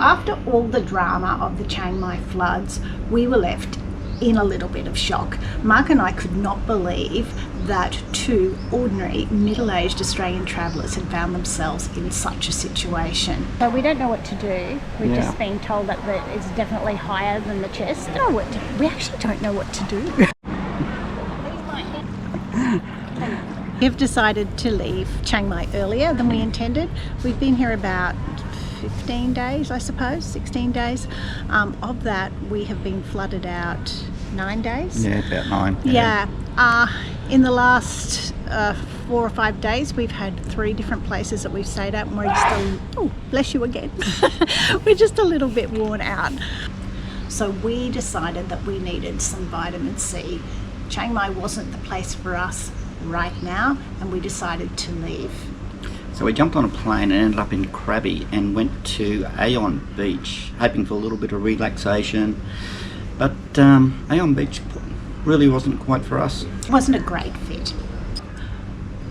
After all the drama of the Chiang Mai floods, we were left in a little bit of shock. Mark and I could not believe that two ordinary middle-aged Australian travellers had found themselves in such a situation. So we don't know what to do. We've just been told that it's definitely higher than the chest. We actually don't know what to do. We've decided to leave Chiang Mai earlier than we intended. We've been here about 15 days, I suppose, 16 days. Of that, we have been flooded out 9 days. Yeah, about 9. Yeah. In the last 4 or 5 days, we've had 3 different places that we've stayed at, and we're just oh, bless you again. We're just a little bit worn out. So we decided that we needed some vitamin C. Chiang Mai wasn't the place for us right now, and we decided to leave. So we jumped on a plane and ended up in Krabi and went to Aeon Beach, hoping for a little bit of relaxation. But Aeon Beach really wasn't quite for us. It wasn't a great fit.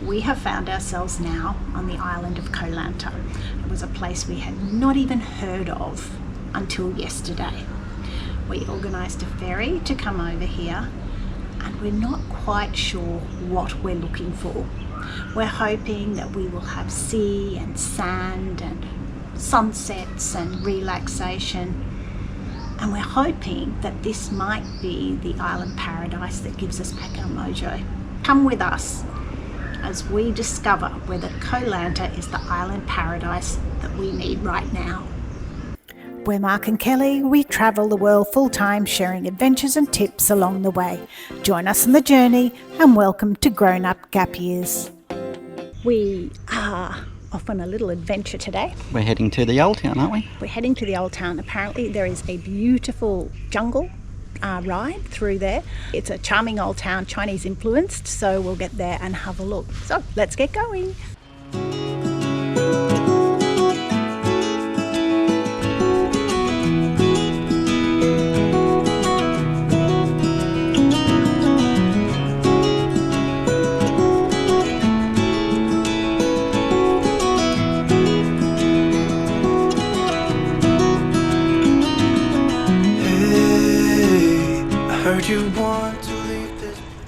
We have found ourselves now on the island of Koh Lanta. It was a place we had not even heard of until yesterday. We organised a ferry to come over here, and we're not quite sure what we're looking for. We're hoping that we will have sea and sand and sunsets and relaxation. And we're hoping that this might be the island paradise that gives us back our mojo. Come with us as we discover whether Koh Lanta is the island paradise that we need right now. We're Mark and Kelly. We travel the world full-time, sharing adventures and tips along the way. Join us on the journey, and welcome to Grown Up Gap Years. We are off on a little adventure today. We're heading to the old town, aren't we? We're heading to the old town. Apparently there is a beautiful jungle ride through there. It's a charming old town, Chinese influenced, so we'll get there and have a look. So let's get going.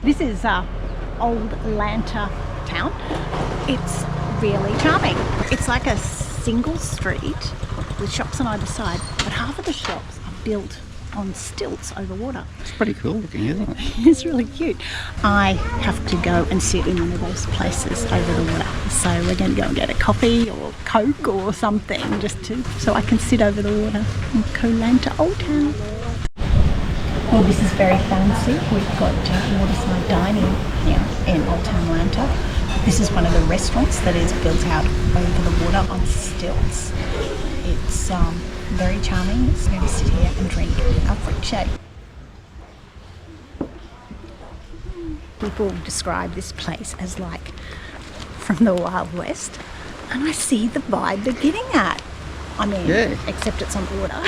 This is Old Lanta town. It's really charming. It's like a single street with shops on either side, but half of the shops are built on stilts over water. It's pretty cool looking, isn't it? It's really cute. I have to go and sit in one of those places over the water. So we're going to go and get a coffee or Coke or something so I can sit over the water in Koh Lanta Old Town. Well, this is very fancy. We've got waterside dining here in Old Town Lanta. This is one of the restaurants that is built out over the water on stilts. It's very charming. It's going to sit here and drink our fruit shake. People describe this place as like from the Wild West, and I see the vibe they're getting at. I mean, except it's on water.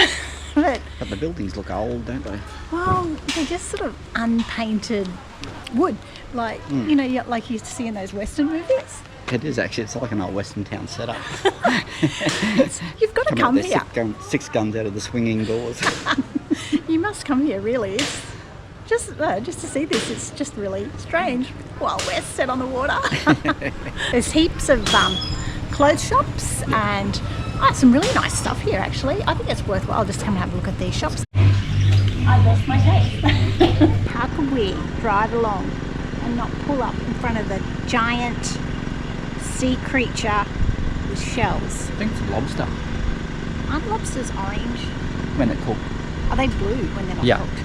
But the buildings look old, don't they? Well, they're just sort of unpainted wood, like you know, like you used to see in those Western movies. It is actually. It's like an old Western town setup. You've got to come here. Six guns out of the swinging doors. You must come here, really. It's just to see this. It's just really strange. Wild West set on the water. There's heaps of clothes shops and some really nice stuff here, actually. I think it's worthwhile just to come and have a look at these shops. I lost my taste. How could we drive along and not pull up in front of the giant sea creature with shells? I think it's a lobster. Aren't lobsters orange? When they're cooked. Are they blue when they're not cooked?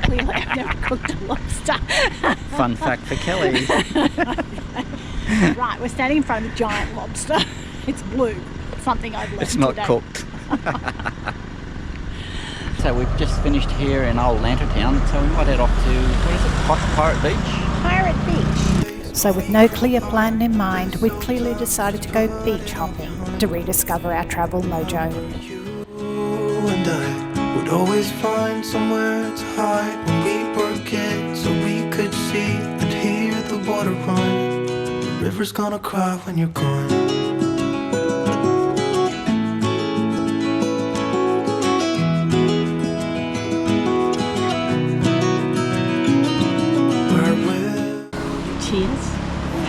Clearly I've never cooked a lobster. Fun fact for Kelly. Right, we're standing in front of a giant lobster. It's blue. Something I've learned It's not today. cooked. So we've just finished here in Old Lanta town, so we might head off to, what is it, Pirate Beach? Pirate Beach. So with no clear plan in mind, we've clearly decided to go beach hopping to rediscover our travel mojo. You and I would always find somewhere to hide when we were kids, so we could see and hear the water run. The river's gonna cry when you're gone.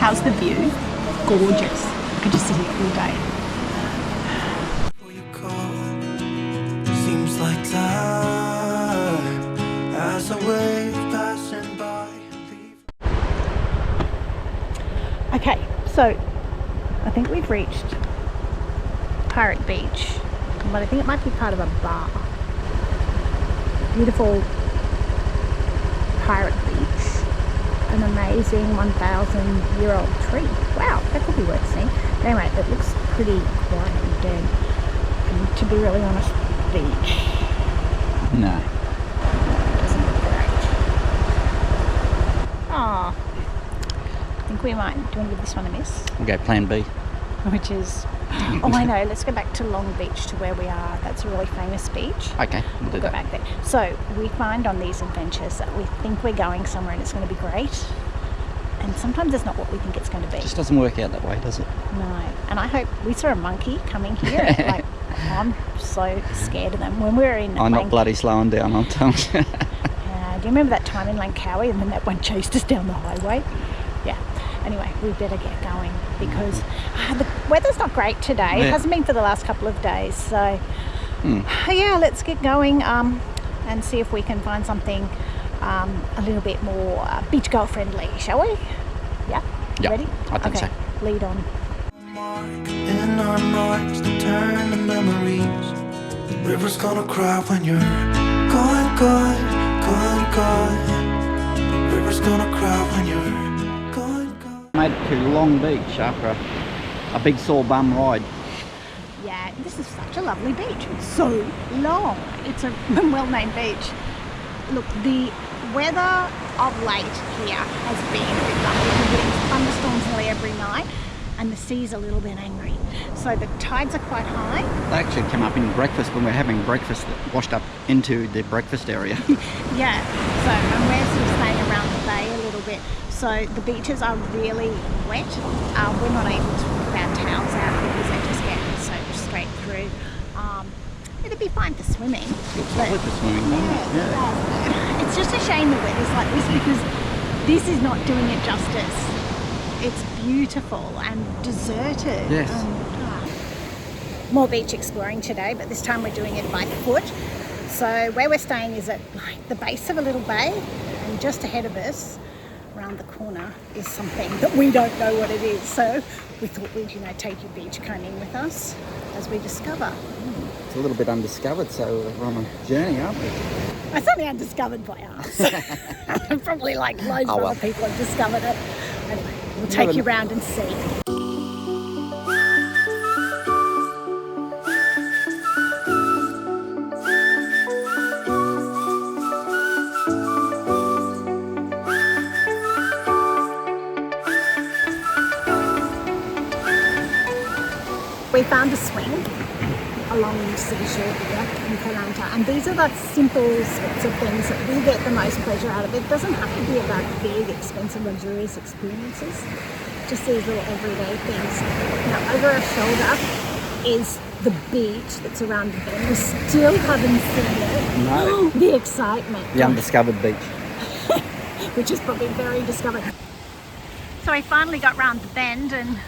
How's the view? Gorgeous. I could just sit here all day. Before you call, seems like time as a wave passing by. Okay, so I think we've reached Pirate Beach, but I think it might be part of a bar. Beautiful Pirate Beach, an amazing 1,000-year-old tree. Wow, that could be worth seeing. But anyway, it looks pretty quiet and dead. And to be really honest, beach No. doesn't look great. Oh, I think we might. Do you want to give this one a miss? We'll go plan B. Which is, oh, I know, let's go back to Long Beach, to where we are. That's a really famous beach. Okay, we'll do Go that. back there. So we find on these adventures that we think we're going somewhere and it's going to be great, and sometimes it's not what we think it's going to be. Just doesn't work out that way, does it? No. And I hope we saw a monkey coming here. Like, I'm so scared of them. When we were in I'm not bloody slowing down, I'm telling you. do you remember that time in Langkawi and then that one chased us down the highway? Yeah. Anyway, we better get going because the weather's not great today. Yeah. It hasn't been for the last couple of days. So, yeah, let's get going and see if we can find something a little bit more beach girl friendly, shall we? Yeah? Yeah, Ready? I think okay. so. Lead on. In our marks that turn to memories. The river's gonna cry when you're gone, gone, gone, gone. The river's gonna cry when you're gone, gone. Made it to Long Beach after a big sore bum ride. Yeah, this is such a lovely beach. It's so long. It's a well-named beach. Look, the weather of late here has been a bit rough. We've been getting thunderstorms nearly every night, and the sea's a little bit angry. So the tides are quite high. They actually came up in breakfast when we were having breakfast, that washed up into the breakfast area. Yeah, so and we're sort of staying around the bay a little bit. So the beaches are really wet. We're not able to put our towels out because they just get soaked straight through. It'd be fine for swimming. Looks but- lovely for swimming, doesn't it? Yeah. It's just a shame the weather's like this because this is not doing it justice. It's beautiful and deserted. Yes. More beach exploring today, but this time we're doing it by foot. So where we're staying is at like the base of a little bay, and just ahead of us, around the corner, is something that we don't know what it is. So we thought we'd, take you beach combing with us as we discover. It's a little bit undiscovered, so we're on a journey, aren't we? It's only undiscovered by us. Probably like loads of other people have discovered it. Anyway, we'll take you around and see. We found a swing along the seashore here in Koh Lanta, and these are the simple sorts of things that we get the most pleasure out of. It doesn't have to be about big, expensive, luxurious experiences, just these little everyday things. Now, over our shoulder is the beach that's around the bend. We still haven't seen it. No. The excitement. The undiscovered beach. Which is probably very discovered. So we finally got round the bend and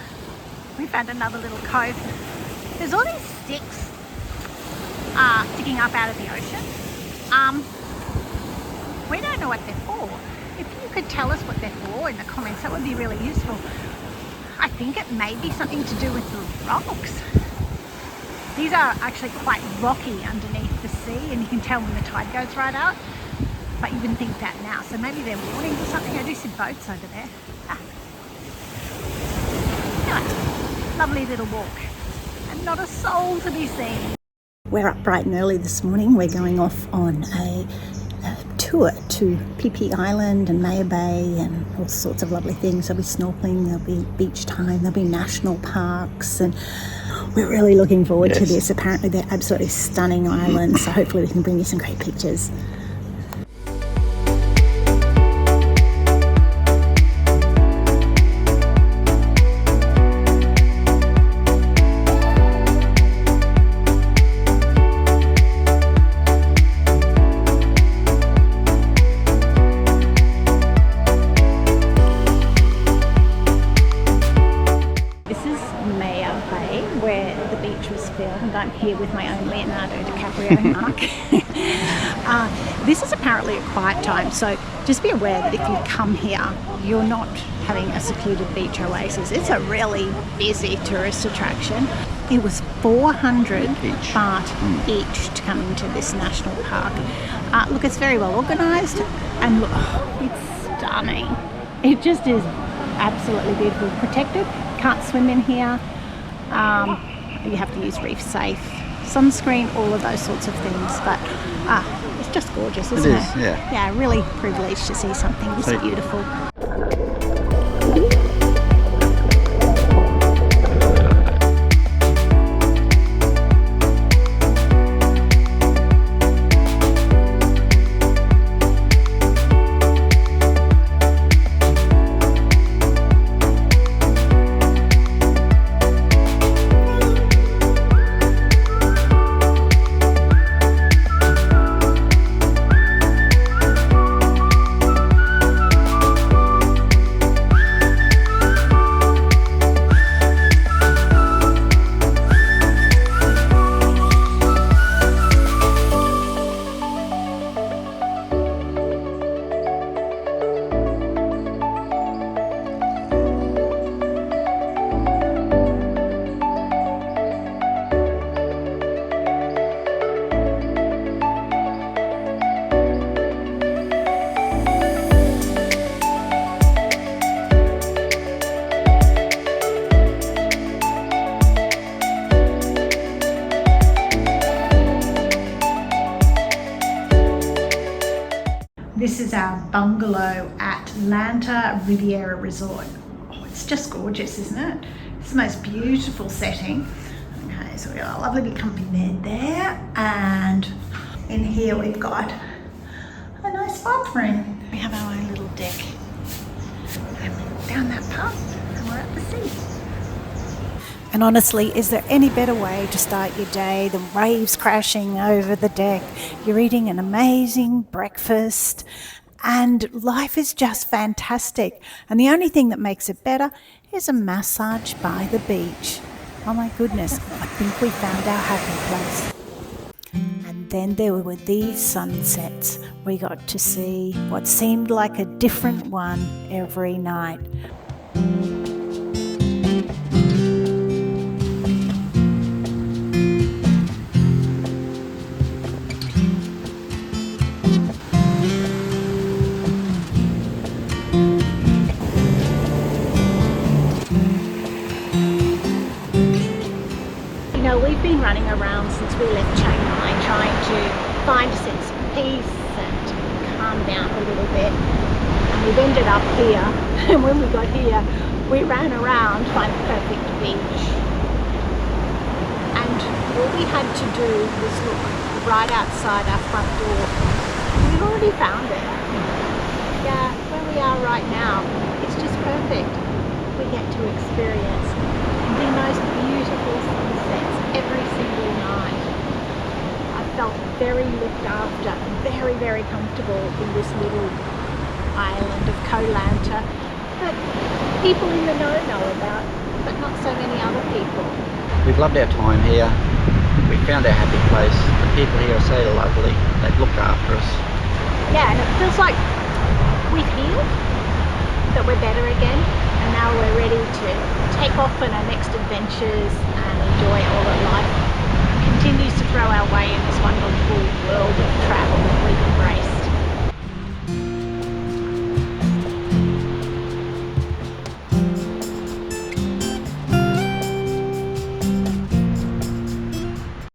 we found another little cove. There's all these sticks sticking up out of the ocean. We don't know what they're for. If you could tell us what they're for in the comments, that would be really useful. I think it may be something to do with the rocks. These are actually quite rocky underneath the sea, and you can tell when the tide goes right out, but you wouldn't think that now. So maybe they're warnings or something. I do see boats over there. Anyway, lovely little walk, and not a soul to be seen. We're up bright and early this morning. We're going off on a tour to Phi Island and Maya Bay and all sorts of lovely things. There'll be snorkeling, there'll be beach time, there'll be national parks, and we're really looking forward to this. Apparently they're absolutely stunning islands, so hopefully we can bring you some great pictures. I'm here with my own Leonardo DiCaprio mark. This is apparently a quiet time, so just be aware that if you come here, you're not having a secluded beach oasis. It's a really busy tourist attraction. It was 400 baht each to come into this national park. Look, it's very well organised, and look, it's stunning. It just is absolutely beautiful. Protected, can't swim in here. You have to use reef safe, sunscreen, all of those sorts of things. But it's just gorgeous, isn't it? It is, yeah. Yeah, really privileged to see something this beautiful. This is our bungalow at Lanta Riviera Resort. Oh, it's just gorgeous, isn't it? It's the most beautiful setting. Okay, so we've got a lovely big comfy bed there, and in here we've got a nice bathroom. We have our own little deck. And down that path, and we're at the sea. And honestly, is there any better way to start your day than waves crashing over the deck? You're eating an amazing breakfast and life is just fantastic. And the only thing that makes it better is a massage by the beach. Oh my goodness, I think we found our happy place. And then there were these sunsets. We got to see what seemed like a different one every night. We've been running around since we left Chiang Mai trying to find a sense of peace and calm down a little bit, and we've ended up here. And when we got here, we ran around to find the perfect beach, and all we had to do was look right outside our front door. We've already found it. Yeah, where we are right now, it's just perfect. We get to experience the most beautiful sunsets every single night. I felt very looked after, very, very comfortable in this little island of Koh Lanta that people in the know about, but not so many other people. We've loved our time here. We found our happy place. The people here are so lovely. They've looked after us. Yeah, and it feels like we've healed, that we're better again, and now we're ready to take off on our next adventures and enjoy all that life